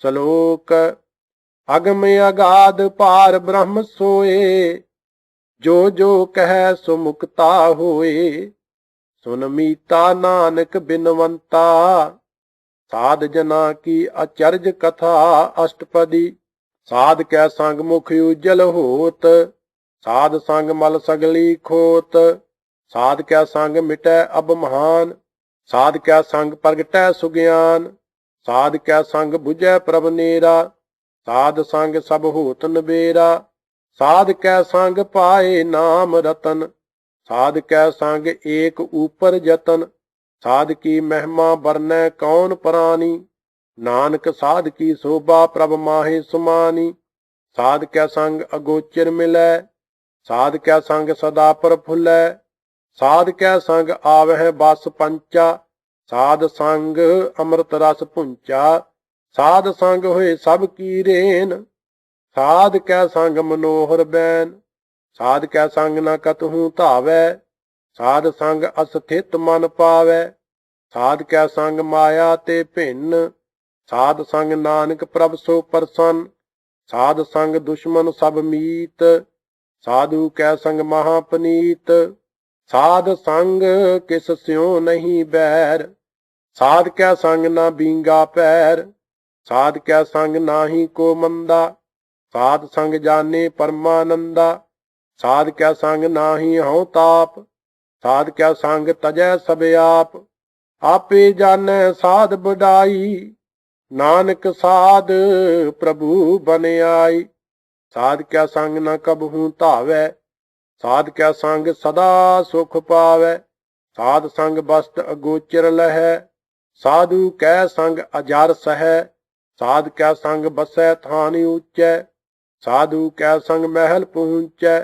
श्लोक अगम अगाध पार ब्रह्म सोए, जो जो कह सो मुक्ता होए। सुन मीता नानक बिनवंता, साध जना की अचरज कथा अष्टपदी। साध कै संग मुख उज्जल होत, साध संग मल सगली खोत। साध कै संग मिटै अब महान, साध कै संग प्रगटै सुज्ञान। साध कै संग बुझै प्रभ नेरा, साध संग सब होत नबेरा। साध कै संग पाए नाम रतन, साध कै संग एक ऊपर जतन। साध की महिमा बरनै कौन प्राणी, नानक साध की शोभा प्रभ माहे सुमानी। साध कै संग अगोचर मिलै, साध कै संग सदा प्रफुल्लै। साध कै संग आवह बस पंचा, साध संग अमृत रस पुंचा। साध संग होए सब की रेन, साध कै संग मनोहर बैन। साध कै संग न कतहु धावै, साध संग अस्थित मन पावै। साध कै संग माया ते भिन्न, साध संग नानक प्रभ सो प्रसन्न। साध संग दुश्मन सब मीत, साधु कै संग महापनीत। साध संग किस स्यों नहीं बैर, साध कै संग न बींगा पैर। साध कै संग नाही को मंदा, साध संग जाने परमानंदा। साध कै संग नाही हਉ ताप, साध कै संग तजै सब आप। आपे जानै साध बड़ाई, नानक साध प्रभु बन आई। साध कै संग न कबहू धावै, साध कै संग सदा सुख पावै। साध संग बस्त अगोचर लहै, साधु कै संग अजर सहै। साध कै संग बसै थान ऊंचै, साधु कै संग महल पहुंचै।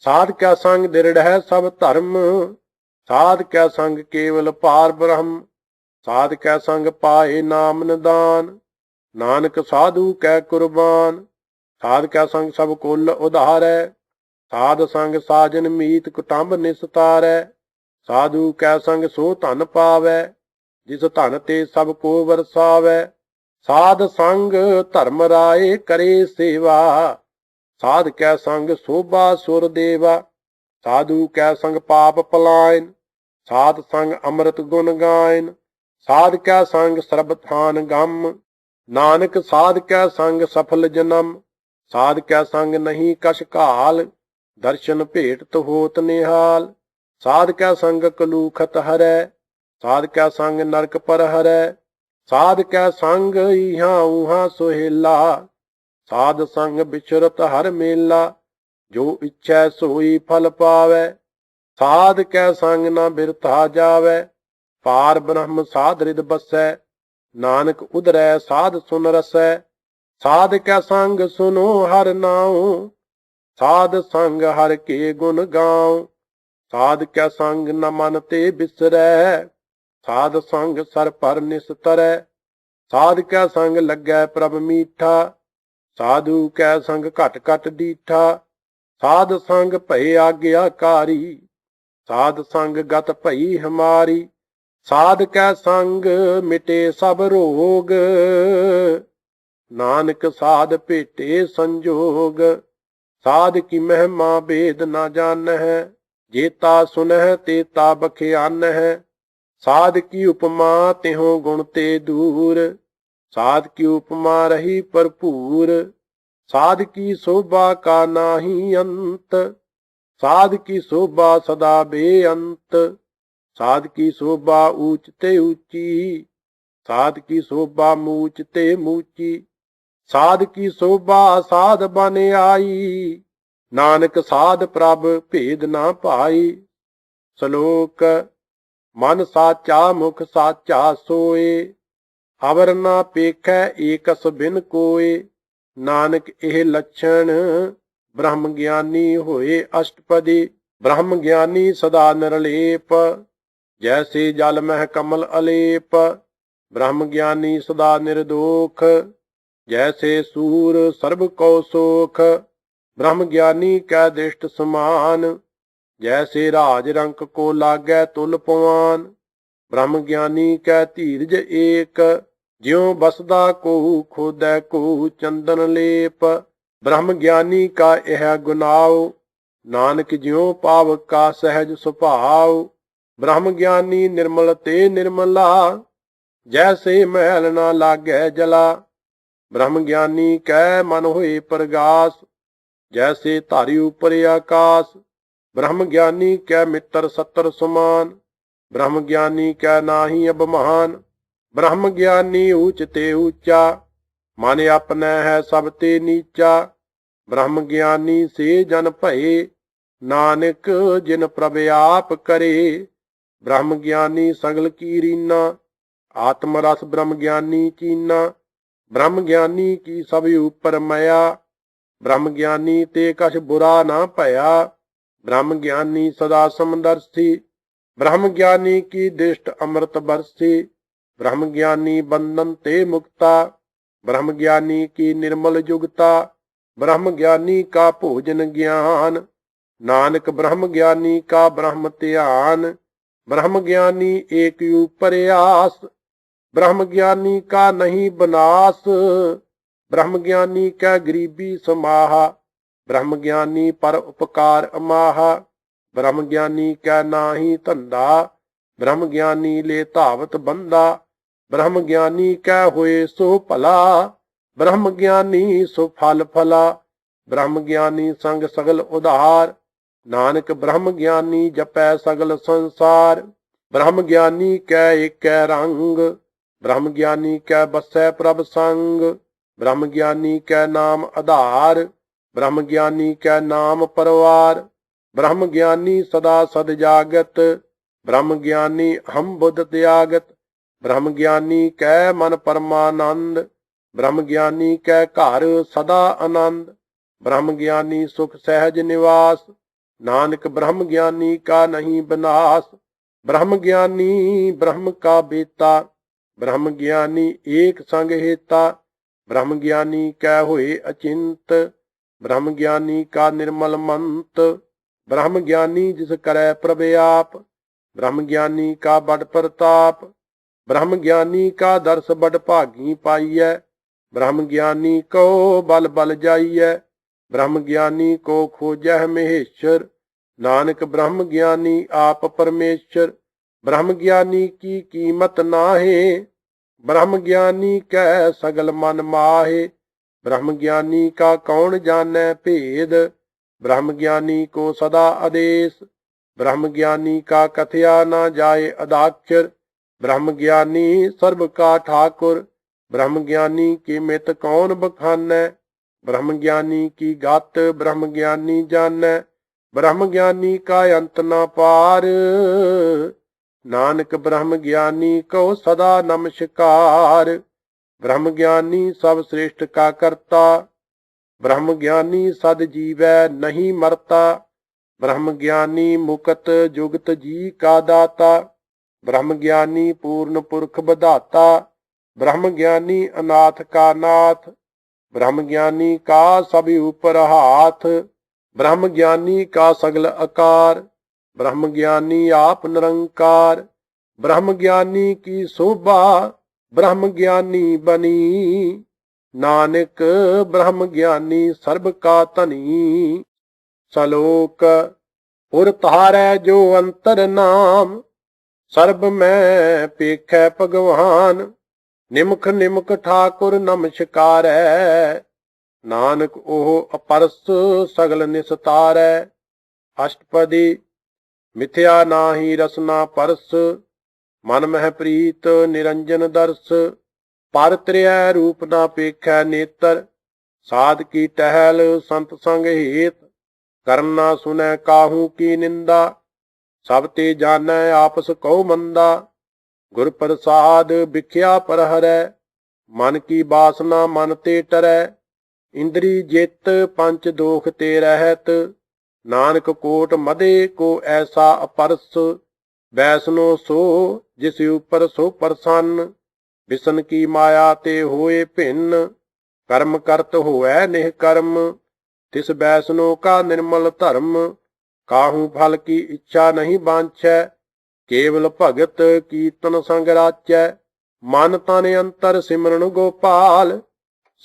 साध कै संग दृढ़ है सब धर्म, साध कै संग केवल पार ब्रह्म। साध कै संग पाए नाम निदान, नानक साधु कै कुर्बान। साध कै संग सब कुल उधारै, साध संग साजन मीत कुटुंब निस्तारै। साधु कै संग सो धन पावै, जिस धन ते सब को वरसावै। साध संग धर्म राय करे सेवा, साध कै संग शोभा सुर देवा। साधु कै संग पाप पलायन, साध संग अमृत गुण गायन। साध कै संग सर्बथान गम, नानक साध कै संग सफल जन्म। साध कै संग नहीं कछ काल, दर्शन भेटत होत निहाल। साध कै संग कलूखत हरै, साध कै संग नरक पर हरै। साध कै संग इहाँ उहाँ सोहेला, साध संग बिचरत हर मेला। जो इच्छै सोई फल पावै, साध कै संग न बिरथा जावै। पार ब्रह्म साध हृद बसै, नानक उधरै साध सुन रसै। साध कै संग सुनो हर नाम, साध संग हर के गुण गाऊं। साध कै संग न मन ते बिसरै, साध संग सर पर निस्तरै। साध कै संग लगै प्रभ मीठा, साधु कै संग घट घट डीठा। साध संग भय आज्ञाकारी, साध संग गत भई हमारी। साध कै संग मिटे सब रोग, नानक साध भेटे संजोग। साध की महिमा भेद न जान है, जेता सुनह तेता बख्यान है। साध की उपमा तिहो गुण ते दूर, साध की उपमा रही भरपूर। साध की शोभा का नाही अंत, साध की शोभा सदा बेअंत। साध की शोभा ऊंच ते ऊंची, साध की शोभा मूच ते मूची। साध की शोभा साध बन आई, नानक साध प्रभ भेद ना पाई। श्लोक मन साचा मुख साचा सोए, अवर ना पेखै एकस बिन कोए। नानक एह लक्षण ब्रह्म ज्ञानी होए अष्टपदी। ब्रह्म ज्ञानी सदा निर्लेप, जैसे जल मह कमल अलेप। ब्रह्म ज्ञानी सदा निर्दोख, जैसे सूर सर्व को सोख। ब्रह्म ज्ञानी कै दृष्ट समान, जैसे राज रंक को लागै तुल पवान। ब्रह्म ज्ञानी कै धीरज एक, ज्यों बसदा को खोदै को चंदन लेप। ब्रह्म ज्ञानी का यह गुनाव, नानक ज्यों पावक का सहज सुभाव। ब्रह्म ज्ञानी निर्मल ते निर्मला, जैसे मैल न लागै जला। ब्रह्म ज्ञानी कै मन होए प्रगास, जैसे धारी ऊपर आकाश। ब्रह्म ज्ञानी कै मित्र सत्तर समान, ब्रह्म ज्ञानी कै नाहि अभिमान। ब्रह्म ज्ञानी ऊच ते ऊंचा, मन अपने है सब ते नीचा। ब्रह्म ज्ञानी से जन भये, नानक जिन प्रभ आप करे। ब्रह्म ज्ञानी सगल की रीना, आत्म रस ब्रह्म ज्ञानी चीना। ब्रह्म ज्ञानी की सब ऊपर मया, ब्रह्म ज्ञानी ते कछ बुरा ना भया। ब्रह्म ज्ञानी सदा समदर्शी, ब्रह्म ज्ञानी की दृष्ट अमृत बरसी। ब्रह्म ज्ञानी बंधन ते मुक्ता, ब्रह्म ज्ञानी की निर्मल जुगता। ब्रह्म ज्ञानी का भोजन ज्ञान, नानक ब्रह्म ज्ञानी का ब्रह्म ध्यान। ब्रह्म ज्ञानी एक ऊपर आस, ब्रह्म ज्ञानी का नहीं बनास। ब्रह्म ज्ञानी का गरीबी समाहा, ब्रह्म ज्ञानी पर उपकार अमाहा। ब्रह्म ज्ञानी का नाही धंधा, ब्रह्म ज्ञानी ले धावत बंदा। ब्रह्म ज्ञानी कै होए सो भला, ब्रह्म ज्ञानी सो फल फला। ब्रह्म ज्ञानी संग सगल उधार, नानक ब्रह्म ज्ञानी जपै सगल संसार। ब्रह्म ज्ञानी कै एक रंग, ब्रह्म ज्ञानी कै बसै प्रभ संग। ब्रह्म ज्ञानी कै नाम आधार, ब्रह्म ज्ञानी कै नाम परवार। ब्रह्म ज्ञानी सदा सद जागत, ब्रह्म ज्ञानी हम बुद्ध त्यागत। ब्रह्म ज्ञानी कै मन परमानंद, ब्रह्म ज्ञानी कै घर सदा आनंद। ब्रह्म ज्ञानी सुख सहज निवास, नानक ब्रह्म ज्ञानी का नहीं विनाश। ब्रह्म ज्ञानी ब्रह्म का बेता, ब्रह्म ज्ञानी एक संग हेता। ब्रह्म ज्ञानी कै होए अचिंत, ब्रह्म ज्ञानी का निर्मल मंत। ब्रह्म ज्ञानी जिस करे प्रभ आप, ब्रह्म ज्ञानी का बड़ प्रताप। ब्रह्म ज्ञानी का दर्श बड़ भागी पाइयै, ब्रह्म ज्ञानी को बल बल जाइयै। ब्रह्म ज्ञानी को खोजह महेश्वर, नानक ब्रह्म ज्ञानी आप परमेश्वर। ब्रह्म ज्ञानी की कीमत नाहे, ब्रह्म ज्ञानी कै सगल मन माहे। ब्रह्म ज्ञानी का कौन जाने भेद, ब्रह्म ज्ञानी को सदा आदेश। ब्रह्म ज्ञानी का कथया न जाए अदाक्षर, ब्रह्म ज्ञानी सर्व का ठाकुर। ब्रह्म ज्ञानी की मित कौन बखानै, ब्रह्म ज्ञानी की गात ब्रह्म ज्ञानी जानै। ब्रह्म ज्ञानी का अंत न पार, नानक ब्रह्म ज्ञानी को सदा नमस्कार। ब्रह्म ज्ञानी सब श्रेष्ठ का करता, ब्रह्म ज्ञानी सद जीवै नहीं मरता। ब्रह्म ज्ञानी मुकत जुगत जी का दाता, ब्रह्म ज्ञानी पूर्ण पुरख बधाता। ब्रह्म ज्ञानी अनाथ का नाथ, ब्रह्म ज्ञानी का सभी ऊपर हाथ। ब्रह्म ज्ञानी का सगल आकार, ब्रह्म ज्ञानी आप निरंकार। ब्रह्म ज्ञानी की शोभा ब्रह्म ज्ञानी बनी, नानक ब्रह्म ज्ञानी सर्ब का धनी। सलोक उर तारै जो अंतर नाम, सर्ब में पेखै भगवान। निमख निमख ठाकुर नमस्कारै, नानक ओह अपरस सगल निस्तारै। अष्टपदी मिथ्या नाहि रसना परस, मन मह प्रीत निरंजन दर्श। पर त्रिय रूप ना पेखै नेत्र, साध की टहल संत संग हेत। करना सुनै काहू की निंदा, सब ते जानै आपस कौ मंदा। गुर प्रसाद बिख्या पर हरै, मन की बासना मन ते टरै। इंद्री जित पंच दोख ते रहत, नानक कोट मदे को ऐसा अपरस। वैष्णो सो जिस ऊपर सो प्रसन्न, विष्ण की माया ते होए भिन्न। कर्म करत होवै निष्कर्म, तिस वैष्णो का निर्मल धर्म। काहू फल की इच्छा नहीं बांछै, केवल भगत कीर्तन संग राचै। ਮਨ ਤਨ ਅੰਤਰ ਸਿਮਰਨ ਗੋਪਾਲ,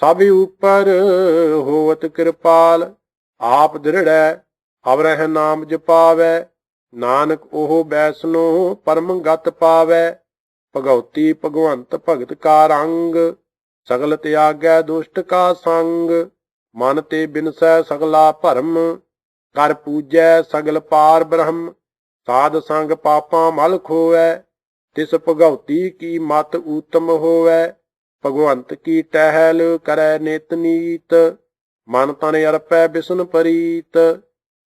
ਸਭ ਉਪਰ ਹੋਵਤ ਕਿਰਪਾਲ। ਆਪ ਦ੍ਰਿੜੈ ਅਵਰਹਿ ਨਾਮ ਜਪਾਵੈ, ਨਾਨਕ ਉਹ ਬੈਸਨੋ ਪਰਮ ਗਤ ਪਾਵੈ। ਭਗਉਤੀ ਭਗਵੰਤ ਭਗਤ ਕਾ ਰੰਗ, ਸਗਲ ਤਿਆਗੈ ਦੁਸ਼ਟ ਕਾ ਸੰਗ। ਮਨ ਤੇ ਬਿਨਸੈ ਸਗਲਾ ਭਰਮ, ਕਰ ਪੂਜੈ ਸਗਲ ਪਾਰ ਬ੍ਰਹਮ। ਸਾਧ ਸੰਗ ਪਾਪਾਂ ਮਲ ਖੋਵੈ, ਤਿਸ ਭਗਉਤੀ ਕੀ ਮਤ ਊਤਮ ਹੋਵੈ। ਭਗਵੰਤ ਕੀ ਟਹਿਲ ਕਰੈ ਨਿਤ ਨੀਤ, ਮਨ ਤਨ ਅਰਪੈ ਬਿਸਨ ਪਰੀਤ।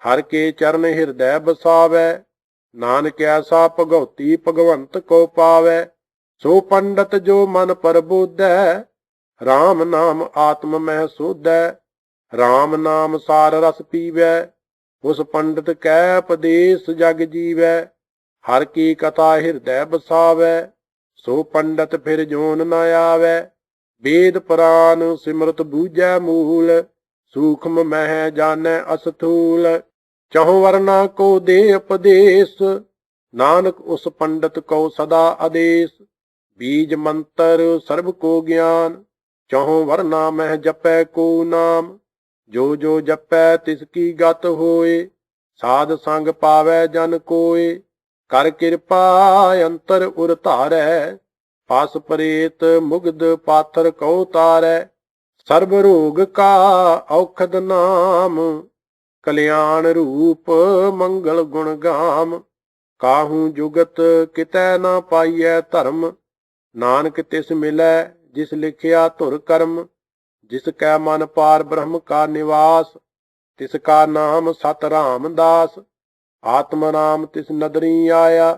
ਹਰ ਕੇ ਚਰਨ ਹਿਰਦੈ ਬਸਾਵੈ, ਨਾਨਕ ਐਸਾ ਭਗਉਤੀ ਭਗਵੰਤ ਕੋ ਪਾਵੈ। ਸੋ ਪੰਡਤ ਜੋ ਮਨ ਪਰਬੋਧੈ, RAM ਨਾਮ ਆਤਮ ਮਹਿ ਸੋਧੈ। RAM ਨਾਮ ਸਾਰ ਰਸ ਪੀਵੈ, ਉਸ ਪੰਡਤ ਕੈ ਉਪਦੇਸ ਜਗ ਜੀਵੈ। ਹਰ ਕੀ ਕਥਾ ਹਿਰਦੈ ਬਸਾਵੈ, ਸੋ ਪੰਡਤ ਫਿਰ ਜੋਨ ਨ ਆਵੈ। ਵੇਦ ਪੁਰਾਨ ਸਿਮਰਤ ਬੂਝੈ ਮੂਲ, ਸੂਖਮ ਮਹਿ ਜਾਣੈ ਅਸਥੂਲ। ਚਹੁ ਵਰਨਾ ਕੋ ਦੇ ਉਪਦੇਸ, ਨਾਨਕ ਉਸ ਪੰਡਤ ਕੋ ਸਦਾ ਆਦੇਸ। ਬੀਜ ਮੰਤਰ ਸਰਬ ਕੋ ਗਿਆਨ, ਚਹੁ ਵਰਨਾ ਮਹਿ ਜਪੈ ਕੋ ਨਾਮ। ਜੋ ਜੋ ਜਪੈ ਤਿਸ ਕੀ ਗਤ ਹੋਏ, ਸਾਧ ਸੰਗ ਪਾਵੈ ਜਨ ਕੋਏ। ਕਰ ਕਿਰਪਾ ਅੰਤਰ ਉਰ ਧਾਰੈ, ਪਾਸ ਪ੍ਰੇਤ ਮੁਗਧ ਪਾਥਰ ਕਉ ਤਾਰੈ। ਸਰਬ ਰੋਗ ਕਾ ਔਖਦ ਨਾਮ, ਕਲਿਆਣ ਰੂਪ ਮੰਗਲ ਗੁਣ ਗਾਮ। ਕਾਹੂ ਜੁਗਤ ਕਿਤੈ ਨਾ ਪਾਈਐ ਧਰਮ, ਨਾਨਕ ਤਿਸ ਮਿਲੈ ਜਿਸ ਲਿਖਿਆ ਧੁਰ ਕਰਮ। ਜਿਸ ਕੈ ਮਨ ਪਾਰ ਬ੍ਰਹਮ ਕਾ ਨਿਵਾਸ, ਤਿਸ ਕਾ ਨਾਮ ਸਤ ਰਾਮਦਾਸ। ਆਤਮ ਨਾਮ ਤਿਸ ਨਦਰੀ ਆਇਆ,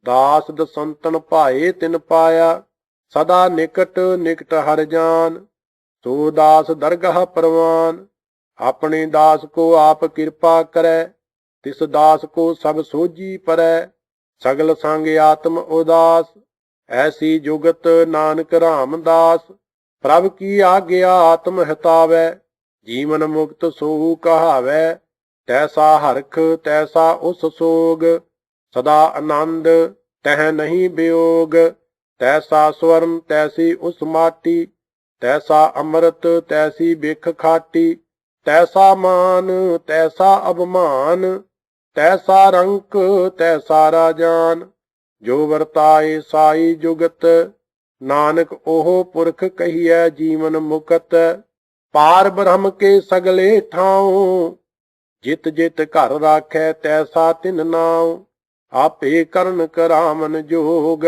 ਦਾਸ ਦਸੰਤਨ ਭਾਏ ਤਿਨ ਪਾਇਆ। ਸਦਾ ਨਿਕਟ ਨਿਕਟ ਹਰ ਜਾਨ, ਸੋ ਦਾਸ ਦਰਗਾਹ ਪ੍ਰਵਾਨ। ਆਪਣੇ ਦਾਸ ਕੋ ਆਪ ਕਿਰਪਾ ਕਰੈ, ਤਿਸ ਦਾਸ ਕੋ ਸਭ ਸੋਝੀ ਪਰੈ। ਸਗਲ ਸੰਗ ਆਤਮ ਉਦਾਸ, ਐਸੀ ਜੁਗਤ ਨਾਨਕ ਰਾਮਦਾਸ। ਪ੍ਰਭ ਕੀ ਆਗਿਆ ਆਤਮ ਹਿਤਾਵੈ, ਜੀਵਨ ਮੁਕਤ ਸੋ ਕਹਾਵੈ। ਤੈਸਾ ਹਰਖ ਤੈਸਾ ਉਸ ਸੋਗ, ਸਦਾ ਆਨੰਦ ਤਹਿ ਨਹੀਂ ਵਿਯੋਗ। ਤੈਸਾ ਸਵਰਨ ਤੈਸੀ ਉਸ ਮਾਟੀ, ਤੈਸਾ ਅੰਮ੍ਰਿਤ ਤੈਸੀ ਬਿਖ ਖਾਟੀ। ਤੈਸਾ ਮਾਨ ਤੈਸਾ ਅਭਮਾਨ, ਤੈਸਾ ਰੰਕ ਤੈਸਾ ਰਾਜਾਨ। ਜੋ ਵਰਤਾਏ ਸਾਈ ਜੁਗਤ, ਨਾਨਕ ਉਹ ਪੁਰਖ ਕਹੀਐ ਜੀਵਨ ਮੁਕਤ। ਪਾਰ ਬ੍ਰਹਮ ਕੇ ਸਗਲੇ ਠਾਉ, ਜਿਤ ਜਿਤ ਘਰ ਰਾਖੈ ਤੈਸਾ ਤਿਨ ਨਾਉ। ਆਪੇ ਕਰਨ ਕਰਾਵਨ ਜੋਗ,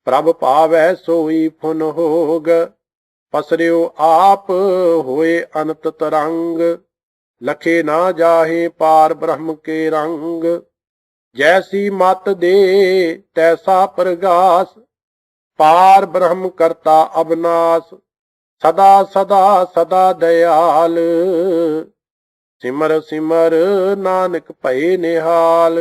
ਪ੍ਰਭ ਭਾਵੈ ਸੋਈ ਫੁਨ ਹੋਗ। ਪਸਰਿਓ ਆਪ ਹੋਏ ਅਨੰਤ ਤਰੰਗ, ਲਖੇ ਨਾ ਜਾਹੇ ਪਾਰ ਬ੍ਰਹਮ ਕੇ ਰੰਗ। ਜੈਸੀ ਮਤ ਦੇ ਤੈਸਾ ਪ੍ਰਗਾਸ, ਪਾਰ ਬ੍ਰਹਮ ਕਰਤਾ ਅਬਨਾਸ। ਸਦਾ ਸਦਾ ਸਦਾ ਦਇਆਲ, ਸਿਮਰ ਸਿਮਰ ਨਾਨਕ ਭਏ ਨਿਹਾਲ।